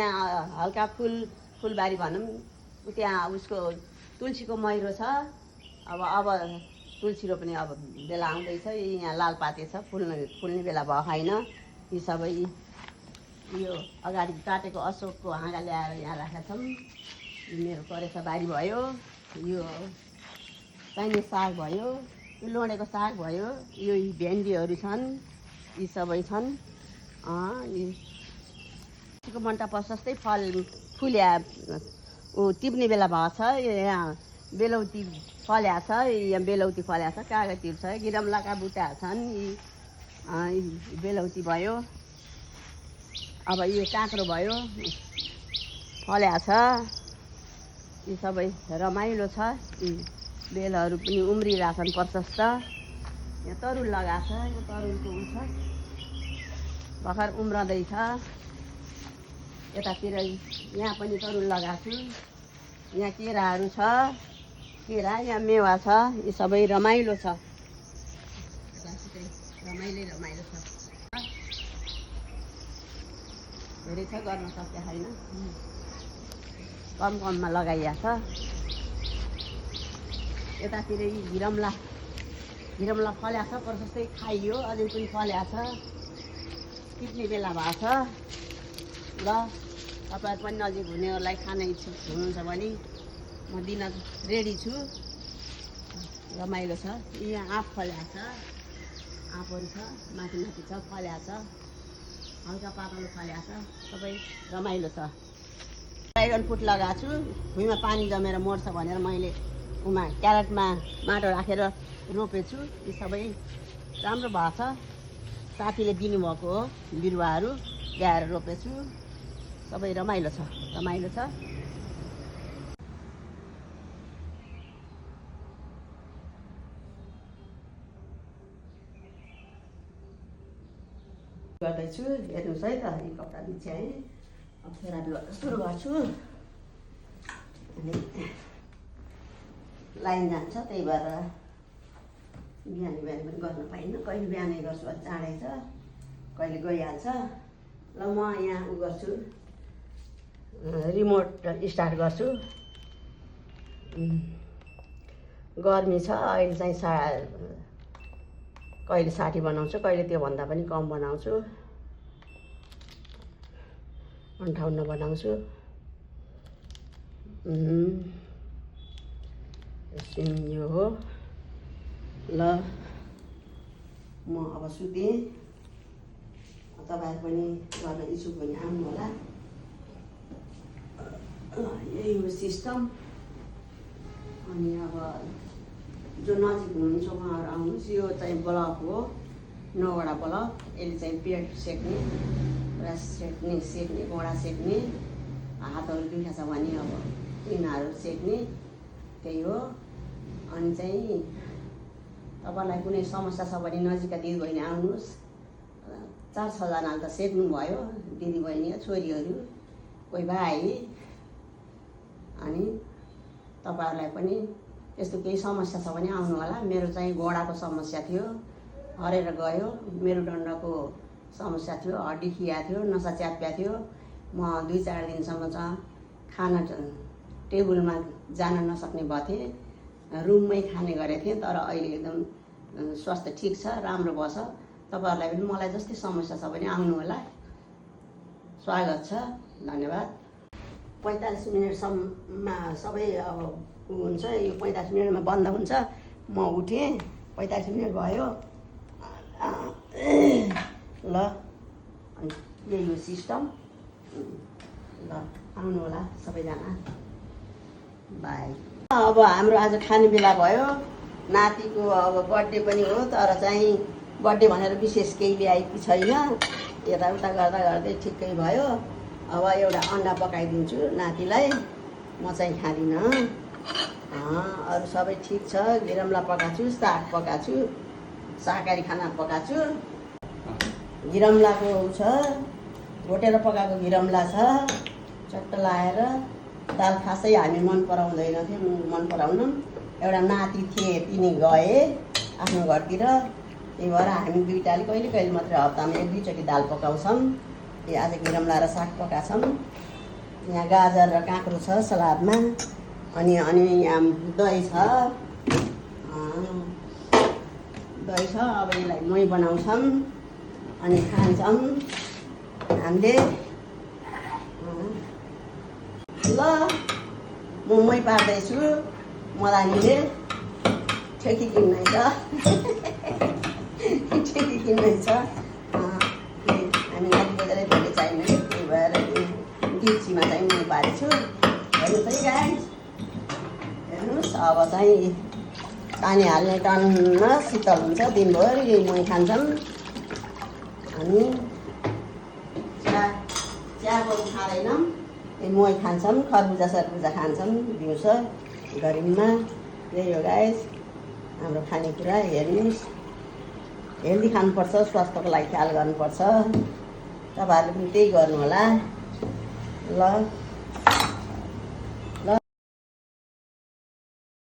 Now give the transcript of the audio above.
यहाँ हल्का फुलबारी भनौँ, त्यहाँ उसको तुलसीको मैरो छ। अब तुलसी रोप्ने अब बेला आउँदैछ। यहाँ लालपाते छ, फुल्ने बेला भयो होइन। यी सबै यो अगाडि काटेको अशोकको हाँगा ल्याएर यहाँ राखेका छौँ। मेरो करेसा बारी भयो, यो चाहिने साग भयो, यो लोँडेको साग भयो, यो भेन्डीहरू छन्, यी सबै छन्। यीको मन्टापस जस्तै फुल्या टिप्ने बेला भएको छ। यहाँ बेलौती फल्या छ, यहाँ बेलौती फल्या छ, कागतीहरू छ, गिरमलाका बुट्टाहरू छन्। यी बेलौती भयो। अब यो काँक्रो भयो, फल्या छ। यी सबै रमाइलो छ। यी बेलहरू पनि उम्रिरहेछन् प्रशस्त। यहाँ तरुल लगाएको छ, यो तरुलको उ छ, भर्खर उम्रँदैछ। यतातिर यहाँ पनि तरुल लगाएको छु। यहाँ केराहरू छ, केरा, यहाँ मेवा छ। यी सबै रमाइलो छ, रमाइलो छ। धेरै छ, गर्न सक्ने छैन, कममा लगाइएको छ। यतातिर घिरमला फल्या छ, प्रशस्तै खाइयो, अझै पनि फल्या छ। टिप्ने बेला भएको छ। ल तपाईँहरू पनि नजिक हुनेहरूलाई खान इच्छुक हुनुहुन्छ भने म दिन रेडी छु। रमाइलो छ। यहाँ आँप फल्या छ, आँपहरू छ, माथि छ, फल्या छ, हल्का पातलो फल्या छ। सबै रमाइलो छ। ड्रागन फ्रुट लगाएको छु। भुइँमा पानी जमेर मर्छ भनेर मैले उमा क्यारेटमा माटो राखेर रोपेछु। यी सबै राम्रो भएको छ। साथीले दिनुभएको हो बिरुवाहरू, ल्याएर रोपेछु। सबै रमाइलो छ। गर्दैछु, हेर्नुहोस् है त। यी कपडा बिछ्याएँ, अब थेरापी गर्न सुरु गर्छु। अनि लाइन जान्छ, त्यही भएर बिहान पनि गर्न पाइन्न। कहिले बिहानै गर्छु, अहिले चाँडै छ, कहिले गइहाल्छ। ल म यहाँ उ गर्छु, रिमोट स्टार्ट गर्छु। गर्मी छ, अहिले चाहिँ कहिले 60 बनाउँछु, कहिले त्योभन्दा पनि कम बनाउँछु, 58 बनाउँछु। यो हो। ल म अब सुतेँ। तपाईँहरू पनि गर्न इच्छुक भने आउनु होला। यही हो सिस्टम। अनि अब जो नजिक हुनुहुन्छ उहाँहरू आउनुहोस्। यो चाहिँ ब्लक हो, 9वटा ब्लक। यसले चाहिँ पेट सेक्ने, पुरा सेक्ने, घोडा सेक्ने, हातहरू दुखेको छ भने अब तिनीहरू सेक्ने, त्यही हो। अनि चाहिँ तपाईँलाई कुनै समस्या छ भने नजिकका दिदीबहिनी आउनुहोस्। 4-6 जनाले त सेक्नुभयो, दिदीबहिनी, छोरीहरू, कोही भाइ। अनि तपाईँहरूलाई पनि त्यस्तो केही समस्या छ भने आउनु होला। मेरो चाहिँ घोडाको समस्या थियो, हरेर गयो। मेरुदण्डको समस्या थियो, हड्डी खिया थियो, नसा च्याप्या थियो। म 2-4 दिनसम्म चाहिँ खाना टेबलमा जान नसक्ने भएको थिएँ, रुममै खाने गरेको थिएँ। तर अहिले एकदम स्वास्थ्य ठिक छ, राम्रो भयो छ। तपाईँहरूलाई पनि मलाई जस्तै समस्या छ भने आउनु होला। स्वागत छ। धन्यवाद। 45 मिनटसम्म सबै अब हुन्छ। यो 45 मिनटमा बन्द हुन्छ। म उठेँ, 45 मिनट भयो। ल अनि यही हो सिस्टम। ल आउनु होला सबैजना। बाई। अब हाम्रो आज खाने बेला भयो। नातिको अब बर्थडे पनि हो, तर चाहिँ बर्थडे भनेर विशेष केही ल्याएकी छैन। यताउता गर्दै ठिक्कै भयो। अब एउटा अन्डा पकाइदिन्छु नातिलाई। म चाहिँ खाँदिनँ। अरू सबै ठिक छ। घिरमला पकाएको छु, साग पकाएको छु, शाकाहारी खाना पकाएको छु। घिरमलाको छ, घोटेर पकाएको घिरमला छ, चट्ट लाएर। दाल खासै हामी मन पराउनौँ। एउटा नाति थिए, तिनी गए आफ्नो घरतिर। त्यही भएर हामी दुईटाले कहिले मात्रै हप्तामा 1-2 चोटि दाल पकाउँछौँ। आज घिरम्ला र साग पकाछौँ। यहाँ गाजर र काँक्रो छ सलादमा। अनि यहाँ दही छ। दही छ। अब यसलाई मही बनाउँछौँ अनि खान्छौँ हामीले। ल म मही पार्दैछु। मदानीले ठेकी किन्दैछ। ठेकी किन्दैछ। हामी नाति बजारै धेरै चाहिने त्यही भएर डिप्चीमा चाहिँ म पारेछु। हेर्नु त गाइस, हेर्नुहोस् अब चाहिँ पानी हाल्ने टन्न शीतल हुन्छ। दिनभरि यही मही खान्छौँ। अनि चिया पनि खाँदैनौँ, यही मही खान्छौँ। खरबुजा सरबुजा खान्छौँ दिउँसो गरिबमा। यही हो गाइस हाम्रो खानेकुरा। हेर्नुहोस्, हेल्दी खानुपर्छ, स्वास्थ्यको लागि ख्याल गर्नुपर्छ। तपाईँहरूले पनि त्यही गर्नु होला। ल